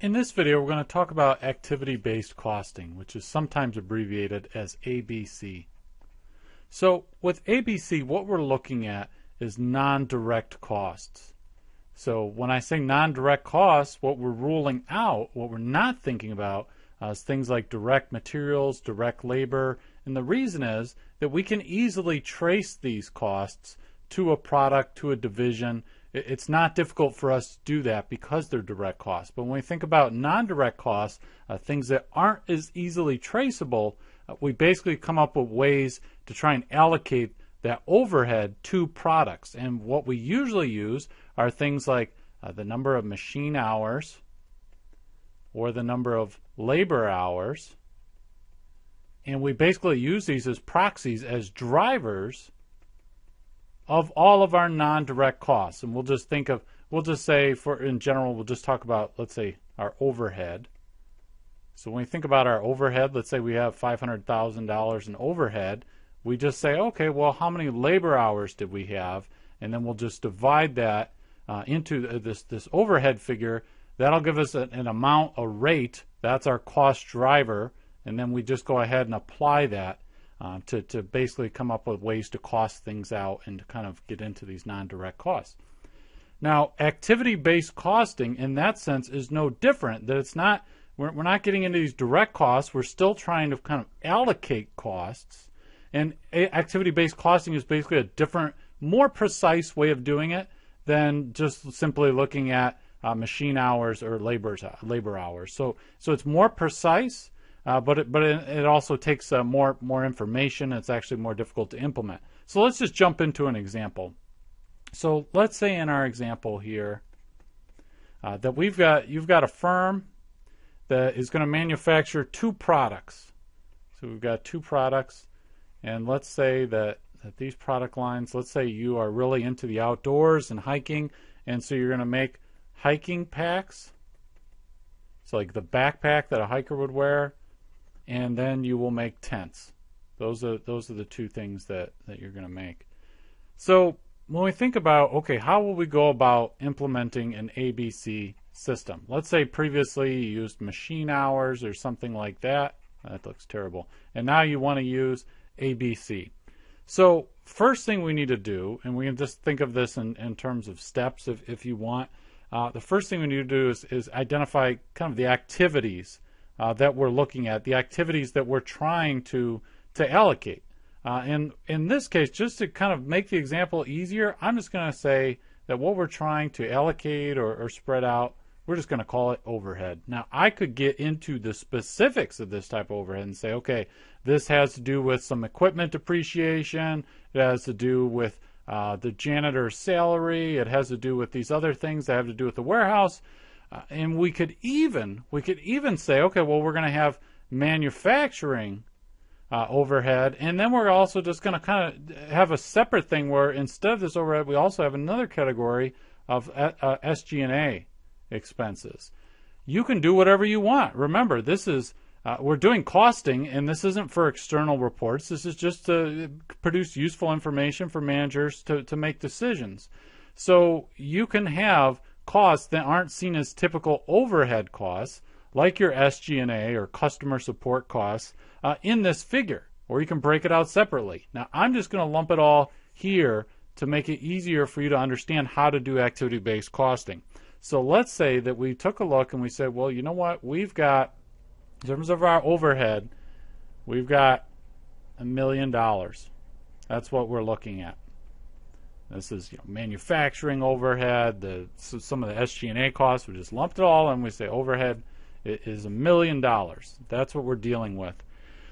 In this video, we're going to talk about activity-based costing, which is sometimes abbreviated as ABC. So with ABC, what we're looking at is non-direct costs. So when I say non-direct costs, what we're ruling out, what we're not thinking about, is things like direct materials, direct labor, and the reason is that we can easily trace these costs to a product, to a division. It's not difficult for us to do that because they're direct costs. But when we think about non-direct costs, things that aren't as easily traceable, we basically come up with ways to try and allocate that overhead to products. And what we usually use are things like the number of machine hours or the number of labor hours. And we basically use these as proxies, as drivers of all of our non-direct costs. And we'll just say, in general, we'll just talk about, let's say, our overhead. So when we think about our overhead, let's say we have $500,000 in overhead, we just say, okay, well, how many labor hours did we have? And then we'll just divide that into this overhead figure. That'll give us an amount, a rate. That's our cost driver. And then we just go ahead and apply that to basically come up with ways to cost things out and to kind of get into these non-direct costs. Now, activity-based costing in that sense is no different. That it's not, we're not getting into these direct costs. We're still trying to kind of allocate costs. And activity-based costing is basically a different, more precise way of doing it than just simply looking at machine hours or labor hours. So it's more precise. But it also takes more information. It's actually more difficult to implement. So let's just jump into an example. So let's say in our example here that you've got a firm that is going to manufacture two products. So we've got two products, and let's say that these product lines, let's say you are really into the outdoors and hiking, and so you're going to make hiking packs. So like the backpack that a hiker would wear. And then you will make tents. Those are the two things that you're going to make. So when we think about, okay, how will we go about implementing an ABC system? Let's say previously you used machine hours or something like that. That looks terrible. And now you want to use ABC. So first thing we need to do, and we can just think of this in terms of steps if you want. The first thing we need to do is identify kind of the activities that we're looking at, the activities that we're trying to allocate. And in this case, just to kind of make the example easier, I'm just going to say that what we're trying to allocate or spread out, we're just going to call it overhead. Now, I could get into the specifics of this type of overhead and say, okay, this has to do with some equipment depreciation. It has to do with the janitor's salary. It has to do with these other things that have to do with the warehouse. And we could even say, okay, well, we're going to have manufacturing overhead, and then we're also just going to kind of have a separate thing where instead of this overhead, we also have another category of SG&A expenses. You can do whatever you want. Remember, this is we're doing costing, and this isn't for external reports. This is just to produce useful information for managers to make decisions. So you can have costs that aren't seen as typical overhead costs, like your SG&A or customer support costs, in this figure, or you can break it out separately. Now, I'm just going to lump it all here to make it easier for you to understand how to do activity-based costing. So let's say that we took a look and we said, well, you know what? We've got, in terms of our overhead, we've got $1 million. That's what we're looking at. This is manufacturing overhead, some of the SG&A costs. We just lumped it all and we say overhead is $1 million. That's what we're dealing with.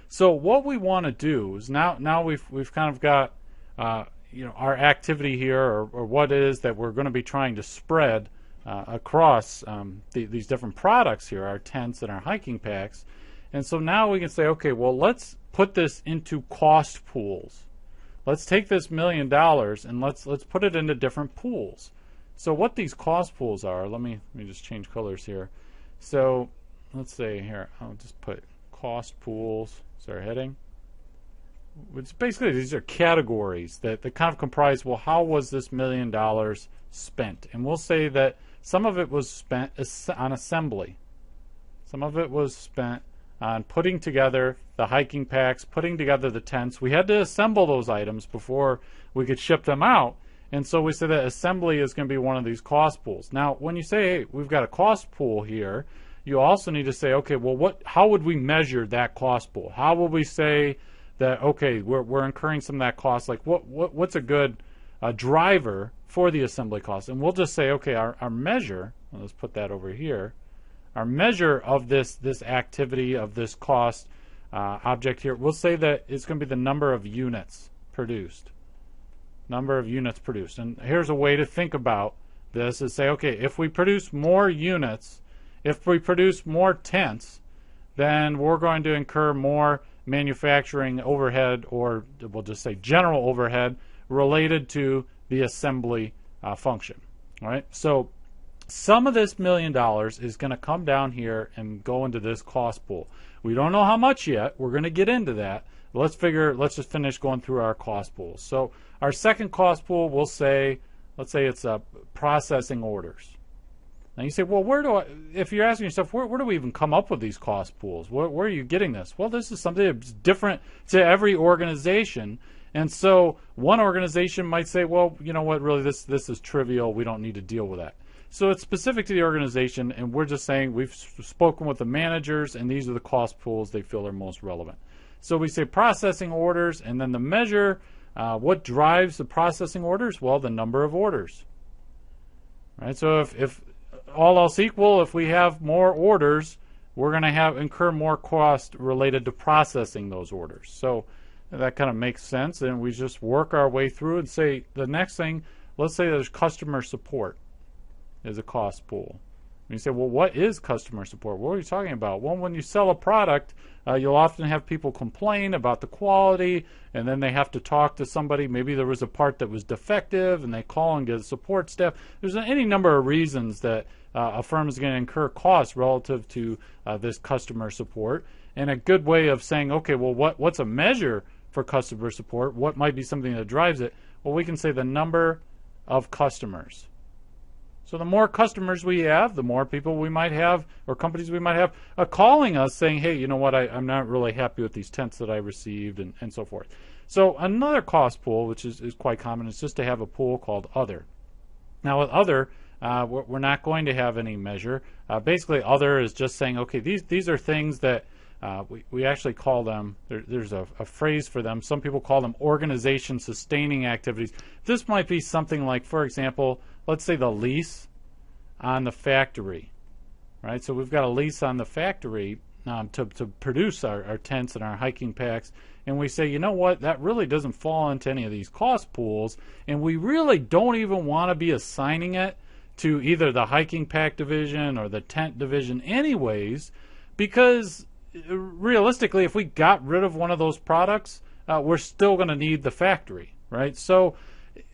So what we want to do is now we've kind of got our activity here or what it is that we're going to be trying to spread across these different products here, our tents and our hiking packs. And so now we can say, okay, well, let's put this into cost pools. Let's take this $1 million and let's put it into different pools. So what these cost pools are, let me just change colors here. So let's say here, I'll just put cost pools as our heading. Which basically these are categories that kind of comprise, well, how was this $1 million spent? And we'll say that some of it was spent on assembly. Some of it was spent on putting together the hiking packs, putting together the tents. We had to assemble those items before we could ship them out. And so we said that assembly is going to be one of these cost pools. Now, when you say, hey, we've got a cost pool here, you also need to say, okay, well, how would we measure that cost pool? How would we say that, okay, we're incurring some of that cost? Like, what's a good driver for the assembly cost? And we'll just say, okay, our measure, let's put that over here, our measure of this activity, of this cost object here, we'll say that it's going to be the number of units produced. Number of units produced. And here's a way to think about this is say, okay, if we produce more units, if we produce more tents, then we're going to incur more manufacturing overhead, or we'll just say general overhead, related to the assembly function. All right? So some of this $1 million is going to come down here and go into this cost pool. We don't know how much yet. We're going to get into that. Let's just finish going through our cost pools. So our second cost pool, let's say it's processing orders. Now you say, well, if you're asking yourself, where do we even come up with these cost pools? Where are you getting this? Well, this is something that's different to every organization. And so one organization might say, well, you know what, really this is trivial. We don't need to deal with that. So it's specific to the organization, and we're just saying we've spoken with the managers, and these are the cost pools they feel are most relevant. So we say processing orders, and then the measure, what drives the processing orders? Well, the number of orders. Right? So if all else equal, if we have more orders, we're going to incur more cost related to processing those orders. So that kind of makes sense, and we just work our way through and say the next thing, let's say there's customer support is a cost pool. And you say, well, what is customer support? What are you talking about? Well, when you sell a product, you'll often have people complain about the quality, and then they have to talk to somebody. Maybe there was a part that was defective, and they call and get support staff. There's any number of reasons that a firm is going to incur costs relative to this customer support. And a good way of saying, okay, well, what's a measure for customer support? What might be something that drives it? Well, we can say the number of customers. So the more customers we have, the more people we might have, or companies we might have, calling us saying, hey, you know what, I'm not really happy with these tents that I received, and so forth. So another cost pool, which is quite common, is just to have a pool called other. Now with other, we're not going to have any measure. Basically, other is just saying, okay, these are things that we actually call them, there's a phrase for them. Some people call them organization sustaining activities. This might be something like, for example, let's say the lease on the factory, right? So we've got a lease on the factory to produce our tents and our hiking packs, and we say, you know what, that really doesn't fall into any of these cost pools, and we really don't even want to be assigning it to either the hiking pack division or the tent division anyways, because realistically, if we got rid of one of those products, we're still going to need the factory, right? So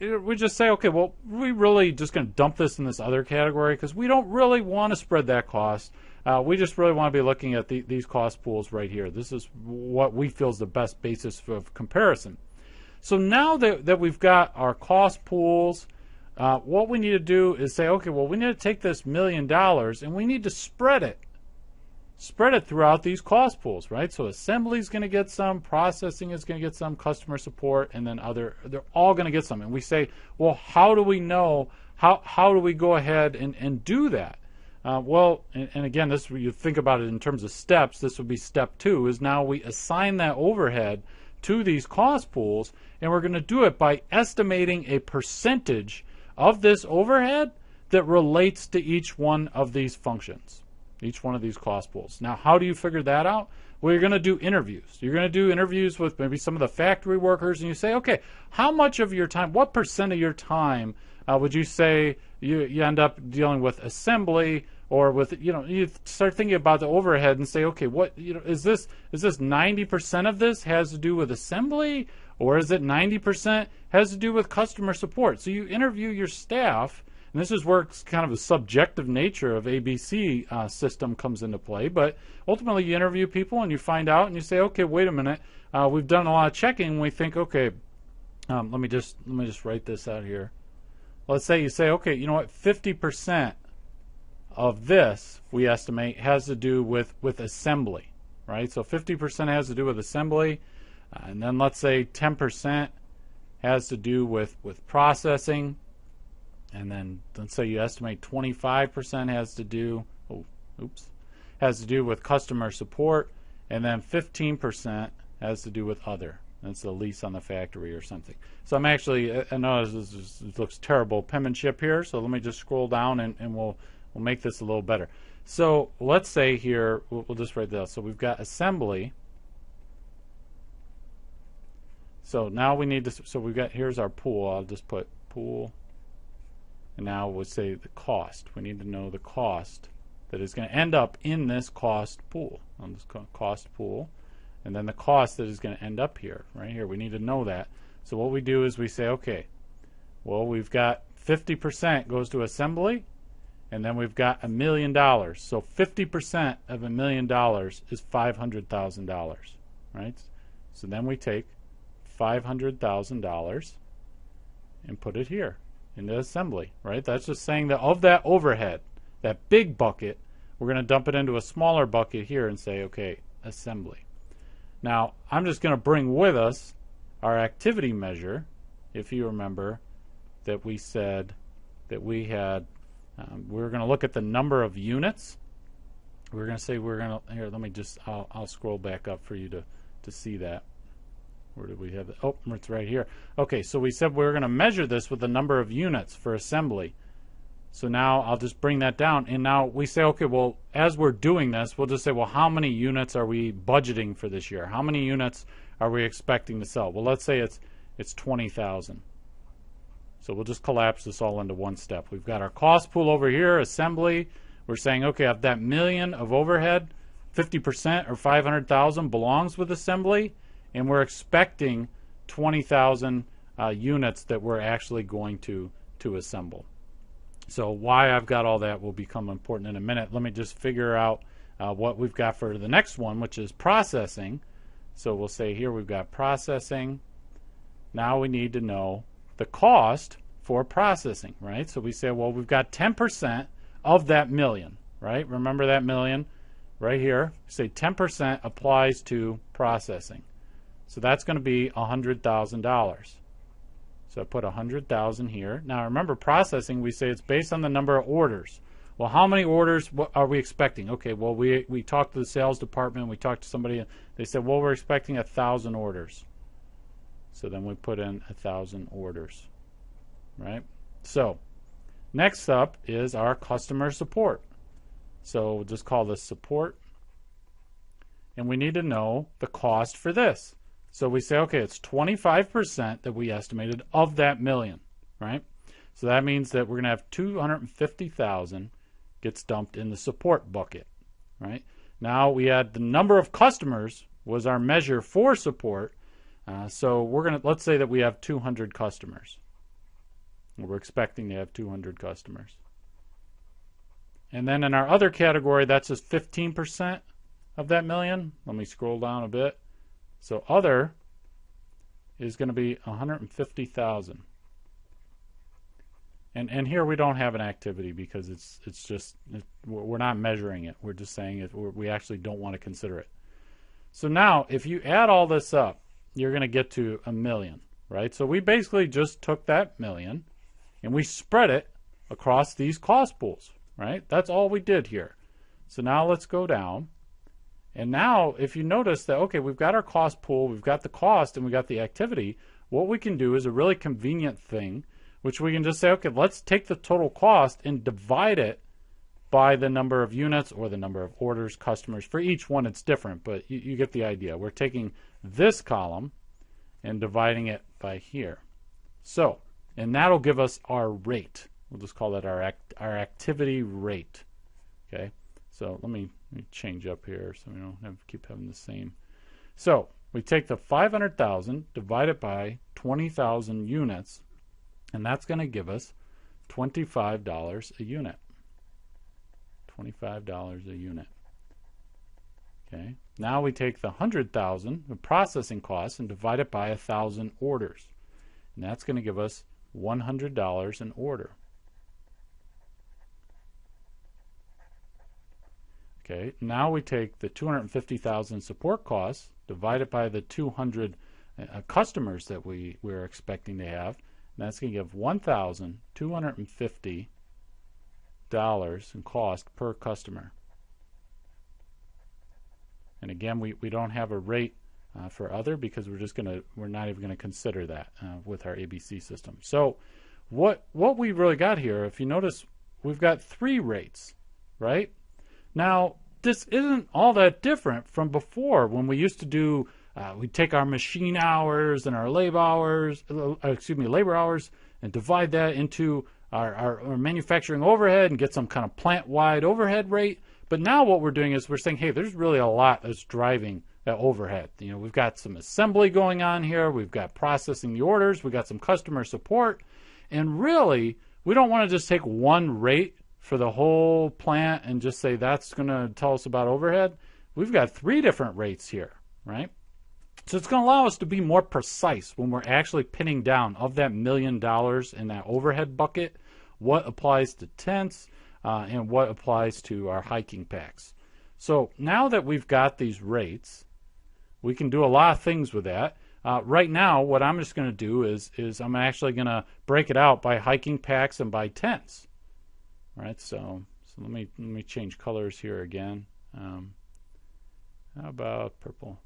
we just say, okay, well, we really just going to dump this in this other category because we don't really want to spread that cost. We just really want to be looking at these cost pools right here. This is what we feel is the best basis for comparison. So now that we've got our cost pools, what we need to do is say, okay, well, we need to take this $1 million and we need to spread it. Spread it throughout these cost pools, right? So assembly is going to get some, processing is going to get some, customer support, and then they're all going to get some. And we say, well, how do we know, how do we go ahead and do that? Well, and again, you think about it in terms of steps, this would be step 2, is now we assign that overhead to these cost pools, and we're going to do it by estimating a percentage of this overhead that relates to each one of these functions. Each one of these cost pools. Now, how do you figure that out? Well, you're going to do interviews. You're going to do interviews with maybe some of the factory workers, and you say, okay, how much of your time, what percent of your time would you say you end up dealing with assembly or with, you start thinking about the overhead and say, okay, what, is this 90% of this has to do with assembly, or is it 90% has to do with customer support? So you interview your staff. And this is where kind of the subjective nature of ABC system comes into play. But ultimately, you interview people and you find out, and you say, okay, wait a minute. We've done a lot of checking. And we think, okay, let me just write this out here. Let's say you say, okay, you know what, 50% of this, we estimate, has to do with assembly, right? So 50% has to do with assembly, and then let's say 10% has to do with processing, and then let's say you estimate 25% has to do, has to do with customer support, and then 15% has to do with other. That's the lease on the factory or something. So I'm actually, I know this looks terrible penmanship here, so let me just scroll down and we'll make this a little better. So let's say here, we'll just write that. So we've got assembly. So now we need to, so we've got, here's our pool. I'll just put pool. And now we'll say the cost. We need to know the cost that is going to end up in this cost pool. I'll just call it cost pool. And then the cost that is going to end up here, right here. We need to know that. So what we do is we say, okay, well, we've got 50% goes to assembly, and then we've got $1 million. So 50% of $1 million is $500,000, right? So then we take $500,000 and put it here into assembly, right? That's just saying that of that overhead, that big bucket, we're going to dump it into a smaller bucket here and say, okay, assembly. Now, I'm just going to bring with us our activity measure. If you remember that we said that we had, we're going to look at the number of units. We're going to say we're going to, here, let me just, I'll scroll back up for you to see that. Where did we have it? Oh, it's right here. Okay, so we said we were going to measure this with the number of units for assembly. So now I'll just bring that down, and now we say, okay, well, as we're doing this, we'll just say, well, how many units are we budgeting for this year? How many units are we expecting to sell? Well, let's say it's 20,000. So we'll just collapse this all into one step. We've got our cost pool over here, assembly. We're saying, okay, of that $1 million of overhead, 50% or 500,000 belongs with assembly, and we're expecting 20,000 units that we're actually going to assemble. So why I've got all that will become important in a minute. Let me just figure out what we've got for the next one, which is processing. So we'll say here we've got processing. Now we need to know the cost for processing, right? So we say, well, we've got 10% of that million, right? Remember that million right here. Say 10% applies to processing. So that's going to be $100,000. So I put 100,000 here. Now remember, processing, we say it's based on the number of orders. Well, how many orders are we expecting? Okay, well, we talked to the sales department. We talked to somebody. They said, well, we're expecting 1,000 orders. So then we put in 1,000 orders, right? So next up is our customer support. So we'll just call this support. And we need to know the cost for this. So we say, okay, it's 25% that we estimated of that million, right? So that means that we're going to have 250,000 gets dumped in the support bucket, right? Now we add the number of customers was our measure for support. So we're going to, let's say that we have 200 customers. We're expecting to have 200 customers. And then in our other category, that's just 15% of that million. Let me scroll down a bit. So other is going to be 150,000. And here we don't have an activity because it's just, we're not measuring it. We're just saying we actually don't want to consider it. So now if you add all this up, you're going to get to $1 million, right? So we basically just took that million and we spread it across these cost pools, right? That's all we did here. So now let's go down. And now, if you notice that, okay, we've got our cost pool, we've got the cost, and we've got the activity, what we can do is a really convenient thing, which we can just say, okay, let's take the total cost and divide it by the number of units or the number of orders, customers. For each one, it's different, but you get the idea. We're taking this column and dividing it by here. So, and that'll give us our rate. We'll just call that our activity rate, okay? So let me change up here so we don't keep having the same. So we take the 500,000, divide it by 20,000 units, and that's going to give us $25 a unit. $25 a unit. Okay. Now we take the 100,000, the processing costs, and divide it by 1,000 orders, and that's going to give us $100 an order. Okay, now we take the 250,000 support costs, divide it by the 200 customers that we're expecting to have, and that's going to give $1,250 in cost per customer. And again, we don't have a rate for other because we're not even going to consider that with our ABC system. So what we really got here, if you notice, we've got 3 rates, right? Now, this isn't all that different from before when we used to do, we take our machine hours and our labor hours, and divide that into our manufacturing overhead and get some kind of plant-wide overhead rate. But now what we're doing is we're saying, hey, there's really a lot that's driving that overhead. You know, we've got some assembly going on here, we've got processing the orders, we've got some customer support, and really, we don't want to just take one rate for the whole plant and just say that's going to tell us about overhead. We've got 3 different rates here, right? So it's going to allow us to be more precise when we're actually pinning down of that $1 million in that overhead bucket, what applies to tents and what applies to our hiking packs. So now that we've got these rates, we can do a lot of things with that. Right now, what I'm just going to do is I'm actually going to break it out by hiking packs and by tents. All right, so let me change colors here again. How about purple?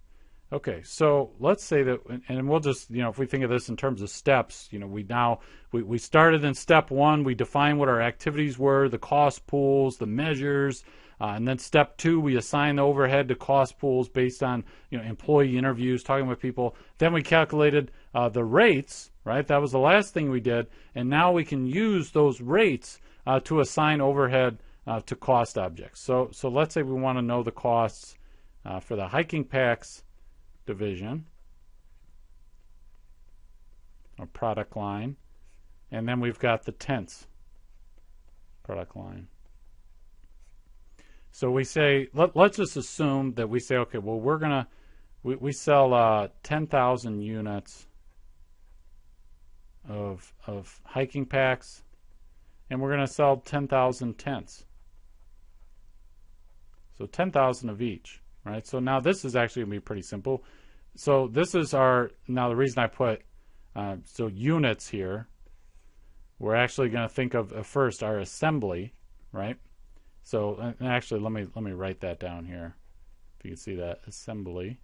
Okay, so let's say that, and we'll just, you know, if we think of this in terms of steps, you know, we started in step 1, we defined what our activities were, the cost pools, the measures, and then step 2, we assign the overhead to cost pools based on, you know, employee interviews, talking with people. Then we calculated the rates, right? That was the last thing we did, and now we can use those rates to assign overhead to cost objects. So let's say we want to know the costs for the hiking packs division or product line, and then we've got the tents product line. So we say, let's just assume that we say, okay, well, we sell 10,000 units of hiking packs, and we're going to sell 10,000 tents. So 10,000 of each, right? So now this is actually going to be pretty simple. So this is now the reason I put so units here, we're actually going to think of first our assembly, right? So and actually let me write that down here. If you can see that, assembly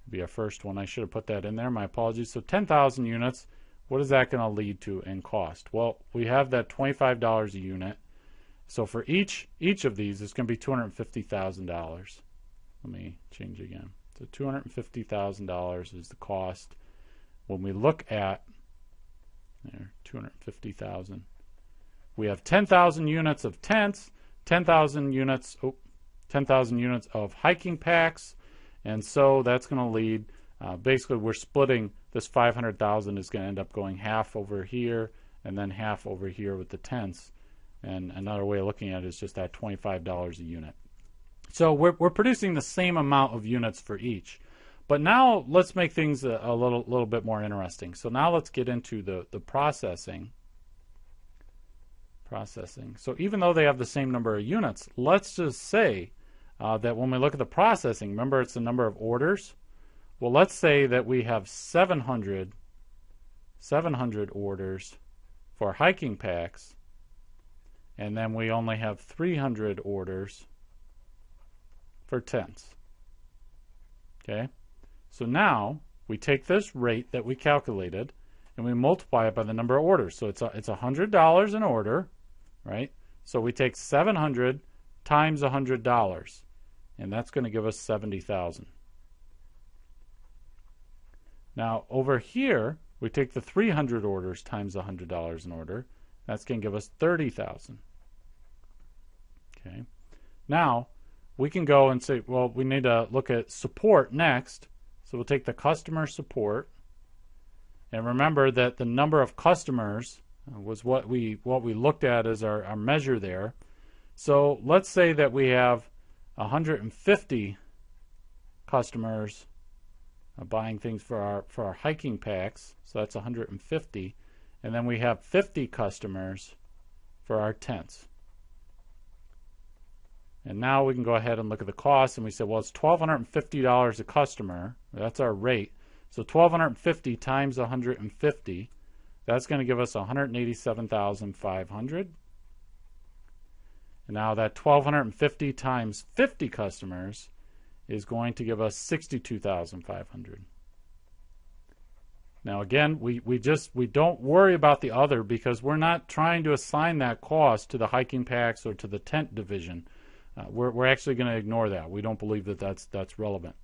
would be our first one. I should have put that in there. My apologies. So 10,000 units. What is that going to lead to in cost? Well, we have that $25 a unit. So for each of these, it's going to be $250,000. Let me change again. So $250,000 is the cost. When we look at there, 250,000. We have 10,000 units of tents, 10,000 units of hiking packs, and so that's going to lead. Basically, we're splitting this 500,000 is going to end up going half over here and then half over here with the tents. And another way of looking at it is just that $25 a unit. So we're producing the same amount of units for each. But now let's make things a little bit more interesting. So now let's get into the processing. So even though they have the same number of units, let's just say that when we look at the processing, remember it's the number of orders. Well, let's say that we have 700 orders for hiking packs, and then we only have 300 orders for tents. Okay, so now we take this rate that we calculated and we multiply it by the number of orders. So it's $100 an order, right? So we take 700 times $100, and that's going to give us 70,000. Now over here, we take the 300 orders times $100 an order. That's going to give us 30,000. Okay. Now we can go and say, well, we need to look at support next. So we'll take the customer support, and remember that the number of customers was what we looked at as our measure there. So let's say that we have 150 customers buying things for our hiking packs. So that's 150, and then we have 50 customers for our tents. And now we can go ahead and look at the cost, and we say, well, it's $1,250 a customer. That's our rate. So 1,250 times 150, that's going to give us 187,500. And now that 1,250 times 50 customers is going to give us 62,500. Now again, we don't worry about the other because we're not trying to assign that cost to the hiking packs or to the tent division. We're actually going to ignore that. We don't believe that that's relevant.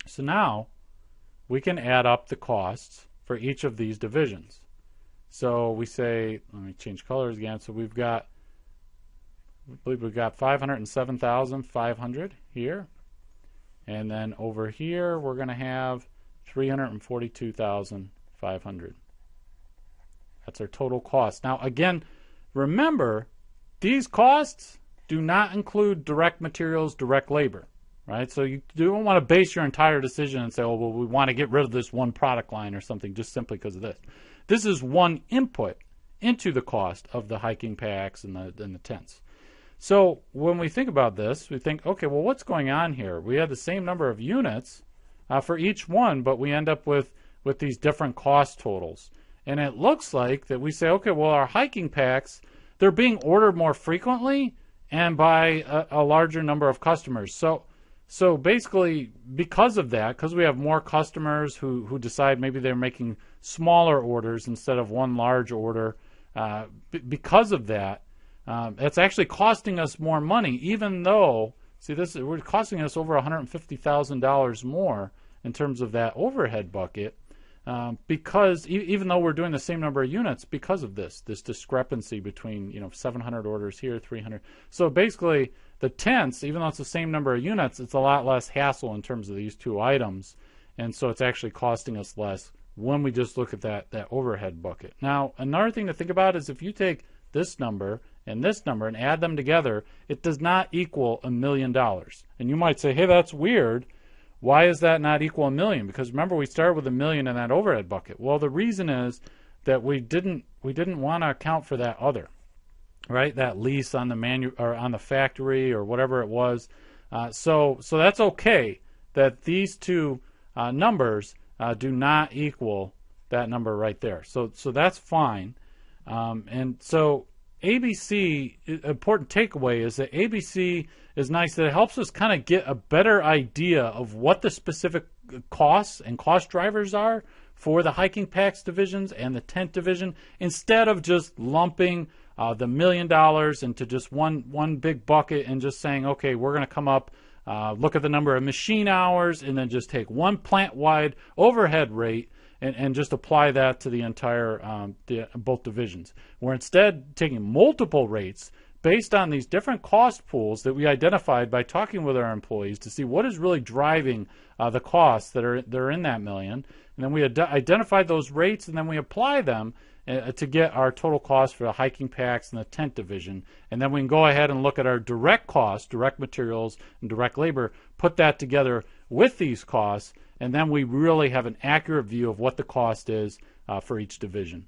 So now we can add up the costs for each of these divisions. So we say, let me change colors again. So we've got, I believe we've got 507,500 here. And then over here, we're going to have 342,500. That's our total cost. Now again, remember, these costs do not include direct materials, direct labor, right? So you don't want to base your entire decision and say, oh, well, we want to get rid of this one product line or something just simply because of this. This is one input into the cost of the hiking packs and the tents. So when we think about this, we think, okay, well, what's going on here? We have the same number of units for each one, but we end up with these different cost totals. And it looks like that we say, okay, well, our hiking packs, they're being ordered more frequently and by a larger number of customers. So basically, because of that, because we have more customers who decide maybe they're making smaller orders instead of one large order, because of that, it's actually costing us more money, even though, see, we're costing us over $150,000 more in terms of that overhead bucket, because even though we're doing the same number of units, because of this discrepancy between 700 orders here, 300. So basically, the tents, even though it's the same number of units, it's a lot less hassle in terms of these two items, and so it's actually costing us less when we just look at that overhead bucket. Now, another thing to think about is if you take this number and add them together, it does not equal $1 million. And you might say, hey, that's weird. Why is that not equal $1 million? Because remember, we started with $1 million in that overhead bucket. Well, the reason is that we didn't want to account for that other, right? That lease on the on the factory or whatever it was. So that's okay that these two numbers do not equal that number right there. So that's fine. And so ABC, important takeaway is that ABC is nice, that it helps us kind of get a better idea of what the specific costs and cost drivers are for the hiking packs divisions and the tent division, instead of just lumping the $1 million into just one big bucket and just saying, okay, we're going to come up, look at the number of machine hours, and then just take one plant-wide overhead rate and just apply that to the entire both divisions. We're instead taking multiple rates based on these different cost pools that we identified by talking with our employees to see what is really driving the costs that are in that million. And then we identify those rates, and then we apply them to get our total cost for the hiking packs and the tent division. And then we can go ahead and look at our direct costs, direct materials, and direct labor, put that together with these costs, and then we really have an accurate view of what the cost is for each division.